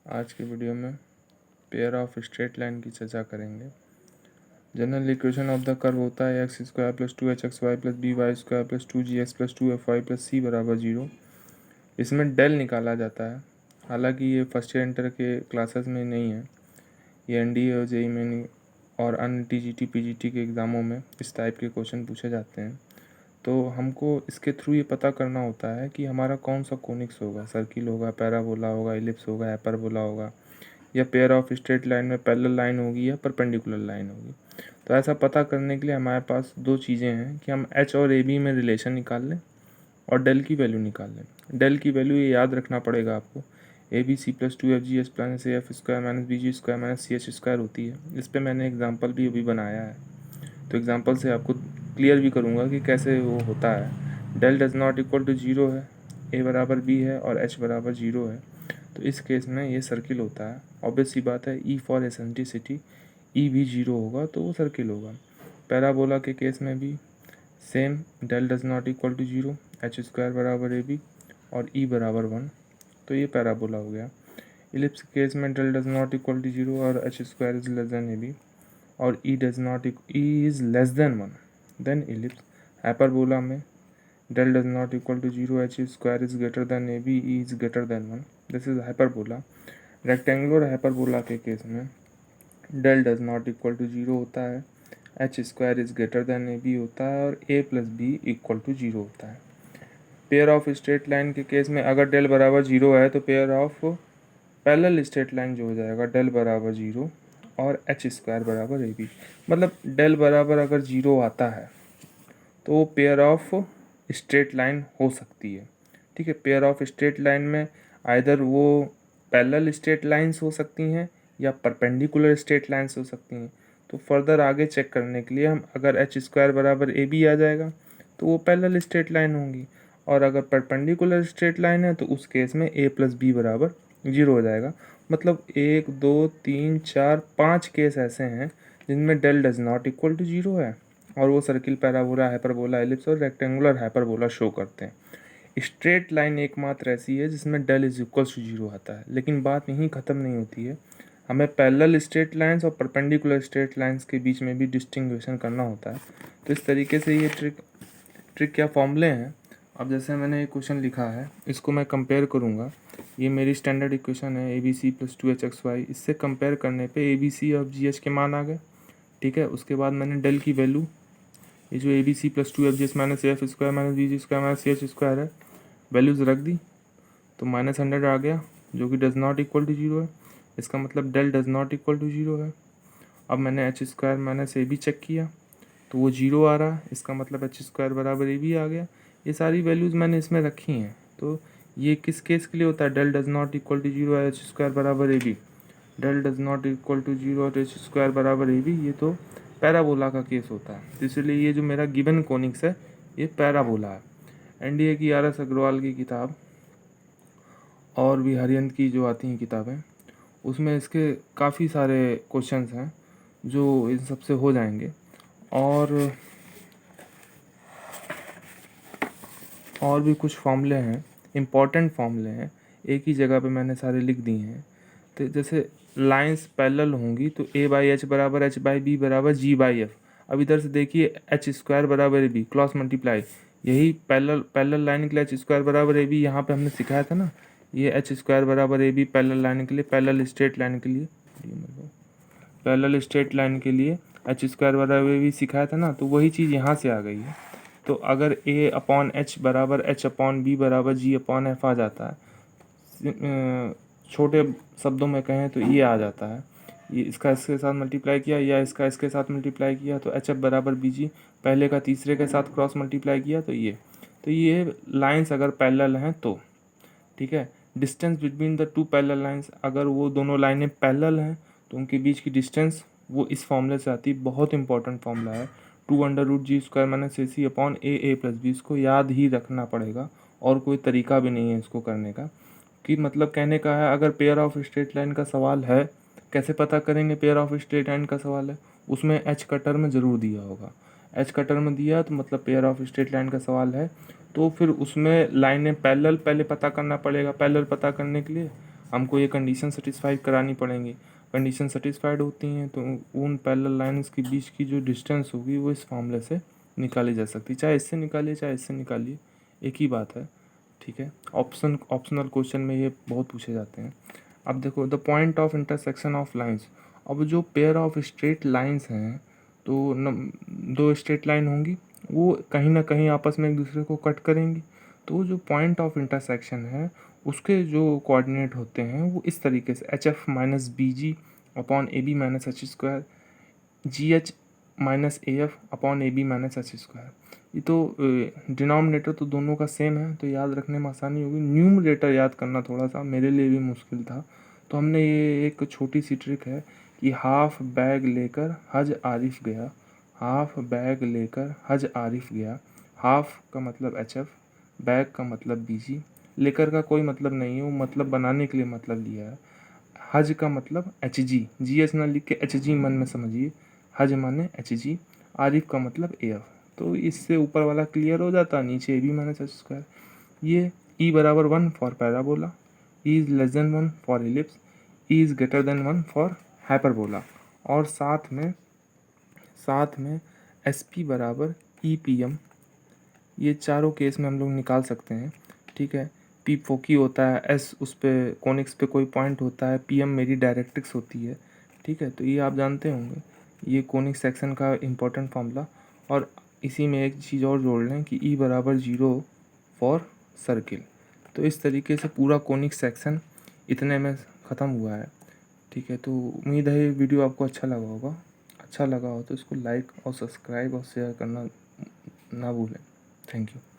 आज के वीडियो में पेयर ऑफ स्ट्रेट लाइन की चर्चा करेंगे। General equation of the curve होता है X square plus 2hxy plus B Y square plus 2gx plus 2fy plus C बराबर 0। इसमें डेल निकाला जाता है। हालांकि ये फर्स्ट ईयर इंटर के क्लासेस में नहीं है, ये एनडीए और जेईई में और अन्य टीजीटी पीजीटी के एग्ज़ामों में इस टाइप के क्वेश्चन पूछे जाते हैं। तो हमको इसके थ्रू ये पता करना होता है कि हमारा कौन सा कोनिक्स होगा, सर्किल होगा, पैराबोला होगा, इलिप्स होगा, हाइपरबोला होगा, या पेयर ऑफ स्ट्रेट लाइन में पैरेलल लाइन होगी या परपेंडिकुलर लाइन होगी। तो ऐसा पता करने के लिए हमारे पास दो चीज़ें हैं कि हम एच और ए बी में रिलेशन निकाल लें और डेल की वैल्यू निकाल लें। डेल की वैल्यू ये याद रखना पड़ेगा आपको, A B C plus 2fg plus A F square minus B G square minus C H square होती है। इस पर मैंने एग्जाम्पल भी अभी बनाया है, तो एग्जाम्पल से आपको क्लियर भी करूँगा कि कैसे वो होता है। Del does not equal to zero है, ए बराबर बी है और एच बराबर जीरो है, तो इस केस में ये सर्किल होता है। ऑब्वियस सी बात है, ई फॉर एसेंट्रिसिटी ई भी जीरो होगा तो वो सर्किल होगा। पैराबोला के केस में भी same, del does not equal to zero, H square बराबर ए बी और ई बराबर 1, तो ये पैराबोला हो गया। इलिप्स के केस में del does not equal to zero और H square is less than A B और E is less than 1, then ellipse. Hyperbola में del does not equal to zero, H square is greater than A B, E is greater than 1, this is hyperbola. Rectangular hyperbola के case में del does not equal to zero होता है, H square is greater than A B होता है और A plus B equal to zero होता है। Pair of straight line के केस में अगर डेल बराबर जीरो है तो pair of parallel straight line जो हो जाएगा डेल बराबर जीरो और एच स्क्वायर बराबर ए बी। मतलब डेल बराबर अगर जीरो आता है तो वो पेयर ऑफ स्ट्रेट लाइन हो सकती है। ठीक है, पेयर ऑफ स्ट्रेट लाइन में आइदर वो पैरेलल स्ट्रेट लाइंस हो सकती हैं या परपेंडिकुलर स्ट्रेट लाइंस हो सकती हैं। तो फर्दर आगे चेक करने के लिए हम अगर एच स्क्वायर बराबर ए बी आ जाएगा तो वो पैरेलल स्ट्रेट लाइन होंगी, और अगर परपेंडिकुलर स्ट्रेट लाइन है तो उस केस में ए प्लस बी बराबर जीरो हो जाएगा। मतलब 1 2 3 4 5 केस ऐसे हैं जिनमें del does not equal to zero है और वो सर्किल, पैराबोला, हाइपरबोला, एलिप्स और रेक्टेंगुलर हाइपरबोला शो करते हैं। स्ट्रेट लाइन एकमात्र ऐसी है जिसमें del is equal to zero आता है। लेकिन बात यहीं ख़त्म नहीं होती है, हमें पैरेलल स्ट्रेट लाइंस और परपेंडिकुलर स्ट्रेट लाइंस के बीच में भी डिस्टिंग्विशन करना होता है। तो इस तरीके से ये ट्रिक या फॉर्मूले हैं। अब जैसे मैंने एक क्वेश्चन लिखा है, इसको मैं कंपेयर करूँगा। ये मेरी स्टैंडर्ड इक्वेशन है ए बी सी प्लस 2hxy। इससे कंपेयर करने पे ए बी सी और जी एच के मान आ गए। ठीक है, उसके बाद मैंने डेल की वैल्यू, ये जो A B C plus 2fg minus A F square minus B G square minus C H square है, वैल्यूज़ रख दी तो -100 आ गया, जो कि does not equal to zero है। इसका मतलब del does not equal to zero है। अब मैंने H square minus A B check किया तो वो जीरो आ रहा है, इसका मतलब एच स्क्वायर बराबर ए बी आ गया। ये सारी वैल्यूज़ मैंने इसमें रखी हैं। तो ये किस केस के लिए होता है, del does not equal to zero H square बराबर A B, del does not equal to zero H square बराबर ए बी, ये तो पैराबोला का केस होता है। तो इसलिए ये जो मेरा गिवन कोनिक्स है ये पैराबोला है। एनडीए की RS अग्रवाल की किताब और भी हरियंत की जो आती हैं किताबें, उसमें इसके काफ़ी सारे क्वेश्चंस हैं जो इन सबसे हो जाएंगे। और भी कुछ फॉर्मूले हैं, इम्पॉर्टेंट फॉर्मूले हैं, एक ही जगह पे मैंने सारे लिख दिए हैं। तो जैसे लाइंस पैरेलल होंगी तो a बाई एच बराबर एच बाई बी बराबर जी बाई एफ। अब इधर से देखिए एच स्क्वायर बराबर ए बी, क्रॉस मल्टीप्लाई, यही पैरेलल लाइन के लिए एच स्क्वायर बराबर ए बी यहाँ पे हमने सिखाया था ना। ये एच स्क्वायर बराबर ए बी पैरेलल लाइन के लिए, पैरेलल स्ट्रेट लाइन के लिए, पैरेलल स्ट्रेट लाइन के लिए एच स्क्वायर बराबर ए बी सिखाया था ना, तो वही चीज़ यहाँ से आ गई है। तो अगर a अपॉन एच बराबर एच अपॉन बी बराबर जी अपॉन एफ आ जाता है, छोटे शब्दों में कहें तो ये आ जाता है, ये इसका इसके साथ मल्टीप्लाई किया या इसका इसके साथ मल्टीप्लाई किया तो एच एफ बराबर बी जी, पहले का तीसरे के साथ क्रॉस मल्टीप्लाई किया तो ये लाइंस अगर पैरेलल हैं तो, ठीक है। Distance between the two parallel lines, अगर वो दोनों लाइनें पैरेलल हैं तो उनके बीच की डिस्टेंस वो इस फॉर्मूले से आती है। बहुत इंपॉर्टेंट फॉर्मूला है, 2√g square minus AC upon A plus B. इसको याद ही रखना पड़ेगा और कोई तरीका भी नहीं है इसको करने का। कि मतलब कहने का है, अगर पेयर ऑफ स्ट्रेट लाइन का सवाल है, कैसे पता करेंगे पेयर ऑफ स्ट्रेट लाइन का सवाल है, उसमें एच कटर में ज़रूर दिया होगा। एच कटर में दिया तो मतलब पेयर ऑफ स्ट्रेट लाइन का सवाल है। तो फिर उसमें लाइनें पैरेलल पहले पता करना पड़ेगा। पैरेलल पता करने के लिए हमको ये कंडीशन सेटिस्फाइड करानी पड़ेंगी। कंडीशन सेटिस्फाइड होती हैं तो उन पैरेलल लाइन्स के बीच की जो डिस्टेंस होगी वो इस फॉर्मूले से निकाली जा सकती है। चाहे इससे निकालिए चाहे इससे निकालिए, एक ही बात है, ठीक है। ऑप्शनल क्वेश्चन में ये बहुत पूछे जाते हैं। अब देखो the point of intersection of lines. अब जो पेयर ऑफ स्ट्रेट लाइन्स हैं तो दो स्ट्रेट लाइन होंगी, वो कहीं ना कहीं आपस में एक दूसरे को कट करेंगी। तो जो पॉइंट ऑफ इंटरसेक्शन है उसके जो कोऑर्डिनेट होते हैं वो इस तरीके से H F minus B G upon A B minus H square, G H minus A F upon A B minus H square. ये तो डिनोमिनेटर तो दोनों का सेम है तो याद रखने में आसानी होगी। न्यूमरेटर याद करना थोड़ा सा मेरे लिए भी मुश्किल था, तो हमने ये एक छोटी सी ट्रिक है कि हाफ बैग लेकर हज आरिफ गया, हाफ बैग लेकर हज आरिफ गया। हाफ का मतलब एच एफ, बैग का मतलब बी जी, लेकर का कोई मतलब नहीं है, वो मतलब बनाने के लिए मतलब लिया है। हज का मतलब एच जी, जी एच ना लिख के एच जी मन में समझिए, हज माने एच जी, आरिफ का मतलब ए एफ। तो इससे ऊपर वाला क्लियर हो जाता, नीचे A B minus H square. ये ई बराबर 1 for parabola, E is less than 1 for ellipse, E is greater than 1 for hyperbola, और साथ में एस पी बराबर ई पी एम। ये चारों केस में हम लोग निकाल सकते हैं, ठीक है। पी फोकी होता है, एस उस पर कोनिक्स पे कोई पॉइंट होता है, पी एम मेरी डायरेक्ट्रिक्स होती है, ठीक है। तो ये आप जानते होंगे, ये कोनिक सेक्शन का इम्पोर्टेंट फॉर्मूला। और इसी में एक चीज़ और जोड़ लें कि ई बराबर 0 फॉर सर्किल। तो इस तरीके से पूरा कोनिक सेक्शन इतने में ख़त्म हुआ है, ठीक है। तो उम्मीद है ये वीडियो आपको अच्छा लगा होगा। अच्छा लगा हो तो इसको लाइक और सब्सक्राइब और शेयर करना ना भूलें। Thank you.